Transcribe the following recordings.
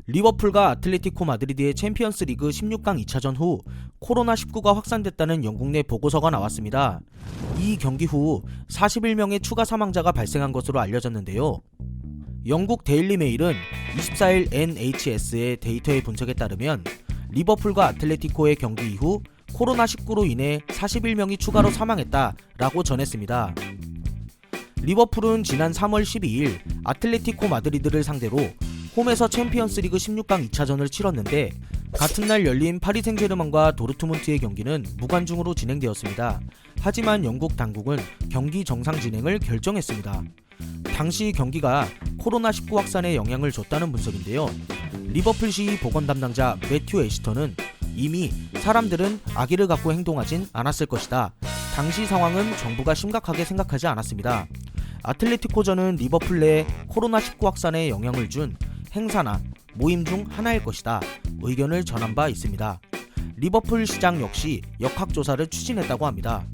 리버풀과 아틀레티코 마드리드의 챔피언스 리그 16강 2차전 후 코로나19가 확산됐다는 영국 내 보고서가 나왔습니다. 이 경기 후 41명의 추가 사망자가 발생한 것으로 알려졌는데요. 영국 데일리 메일은 24일 NHS의 데이터의 분석에 따르면 리버풀과 아틀레티코의 경기 이후 코로나19로 인해 41명이 추가로 사망했다라고 전했습니다. 리버풀은 지난 3월 12일 아틀레티코 마드리드를 상대로 홈에서 챔피언스리그 16강 2차전을 치렀는데 같은 날 열린 파리 생제르맹과 도르트문트의 경기는 무관중으로 진행되었습니다. 하지만 영국 당국은 경기 정상 진행을 결정했습니다. 당시 경기가 코로나19 확산에 영향을 줬다는 분석인데요. 리버풀시 보건 담당자 매튜 애시턴은 이미 사람들은 아기를 갖고 행동하진 않았을 것이다. 당시 상황은 정부가 심각하게 생각하지 않았습니다. 아틀레티코전은 리버풀 내 코로나19 확산에 영향을 준 행사나 모임 중 하나일 것이다. 의견을 전한 바 있습니다. 리버풀 시장 역시 역학조사를 추진했다고 합니다.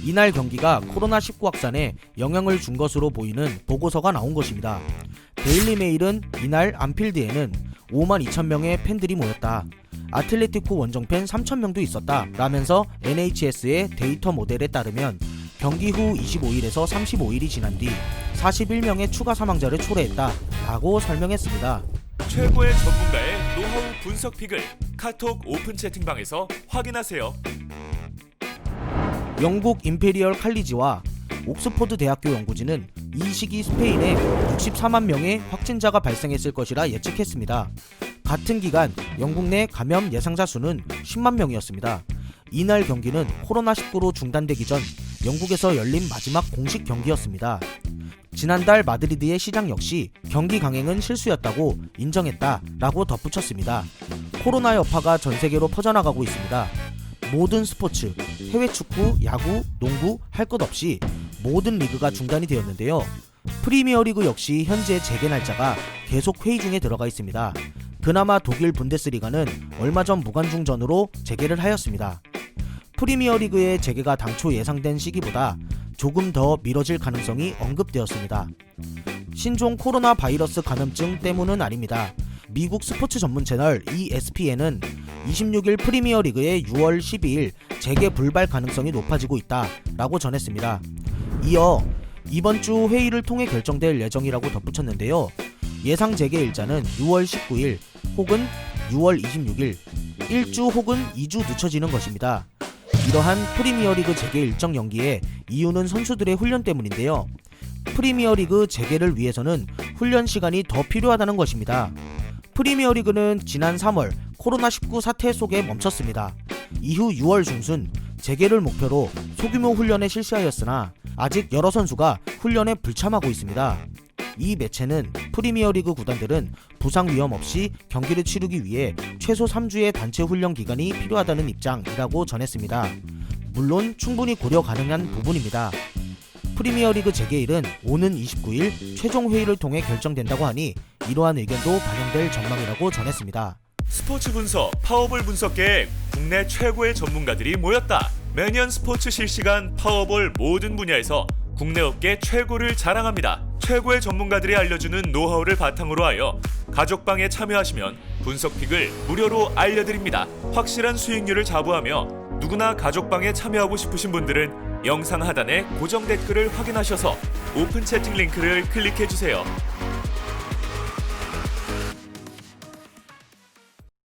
이날 경기가 코로나19 확산에 영향을 준 것으로 보이는 보고서가 나온 것입니다. 데일리 메일은 이날 안필드에는 5만 2천 명의 팬들이 모였다. 아틀레티코 원정팬 3천 명도 있었다. 라면서 NHS의 데이터 모델에 따르면 경기 후 25일에서 35일이 지난 뒤 41명의 추가 사망자를 초래했다 라고 설명했습니다. 최고의 전문가의 노하우 분석 픽을 카톡 오픈 채팅방에서 확인하세요. 영국 임페리얼 칼리지와 옥스포드 대학교 연구진은 이 시기 스페인에 64만 명의 확진자가 발생했을 것이라 예측했습니다. 같은 기간 영국 내 감염 예상자 수는 10만 명이었습니다. 이날 경기는 코로나19로 중단되기 전 영국에서 열린 마지막 공식 경기였습니다. 지난달 마드리드의 시장 역시 경기 강행은 실수였다고 인정했다라고 덧붙였습니다. 코로나 여파가 전 세계로 퍼져나가고 있습니다. 모든 스포츠, 해외 축구, 야구, 농구 할 것 없이 모든 리그가 중단이 되었는데요. 프리미어리그 역시 현재 재개 날짜가 계속 회의 중에 들어가 있습니다. 그나마 독일 분데스리가는 얼마 전 무관중전으로 재개를 하였습니다. 프리미어리그의 재개가 당초 예상된 시기보다 조금 더 미뤄질 가능성이 언급되었습니다. 신종 코로나 바이러스 감염증 때문은 아닙니다. 미국 스포츠 전문 채널 ESPN은 26일 프리미어리그의 6월 12일 재개 불발 가능성이 높아지고 있다라고 전했습니다. 이어 이번 주 회의를 통해 결정될 예정이라고 덧붙였는데요. 예상 재개 일자는 6월 19일 혹은 6월 26일, 1주 혹은 2주 늦춰지는 것입니다. 이러한 프리미어리그 재개 일정 연기의 이유는 선수들의 훈련 때문인데요. 프리미어리그 재개를 위해서는 훈련 시간이 더 필요하다는 것입니다. 프리미어리그는 지난 3월 코로나19 사태 속에 멈췄습니다. 이후 6월 중순 재개를 목표로 소규모 훈련에 실시하였으나 아직 여러 선수가 훈련에 불참하고 있습니다. 이 매체는 프리미어리그 구단들은 부상 위험 없이 경기를 치르기 위해 최소 3주의 단체 훈련 기간이 필요하다는 입장이라고 전했습니다. 물론 충분히 고려 가능한 부분입니다. 프리미어리그 재개일은 오는 29일 최종 회의를 통해 결정된다고 하니 이러한 의견도 반영될 전망이라고 전했습니다. 스포츠 분석, 파워볼 분석계에 국내 최고의 전문가들이 모였다. 매년 스포츠 실시간 파워볼 모든 분야에서 국내 업계 최고를 자랑합니다. 최고의 전문가들이 알려주는 노하우를 바탕으로 하여 가족방에 참여하시면 분석픽을 무료로 알려드립니다. 확실한 수익률을 자부하며 누구나 가족방에 참여하고 싶으신 분들은 영상 하단의 고정 댓글을 확인하셔서 오픈 채팅 링크를 클릭해주세요.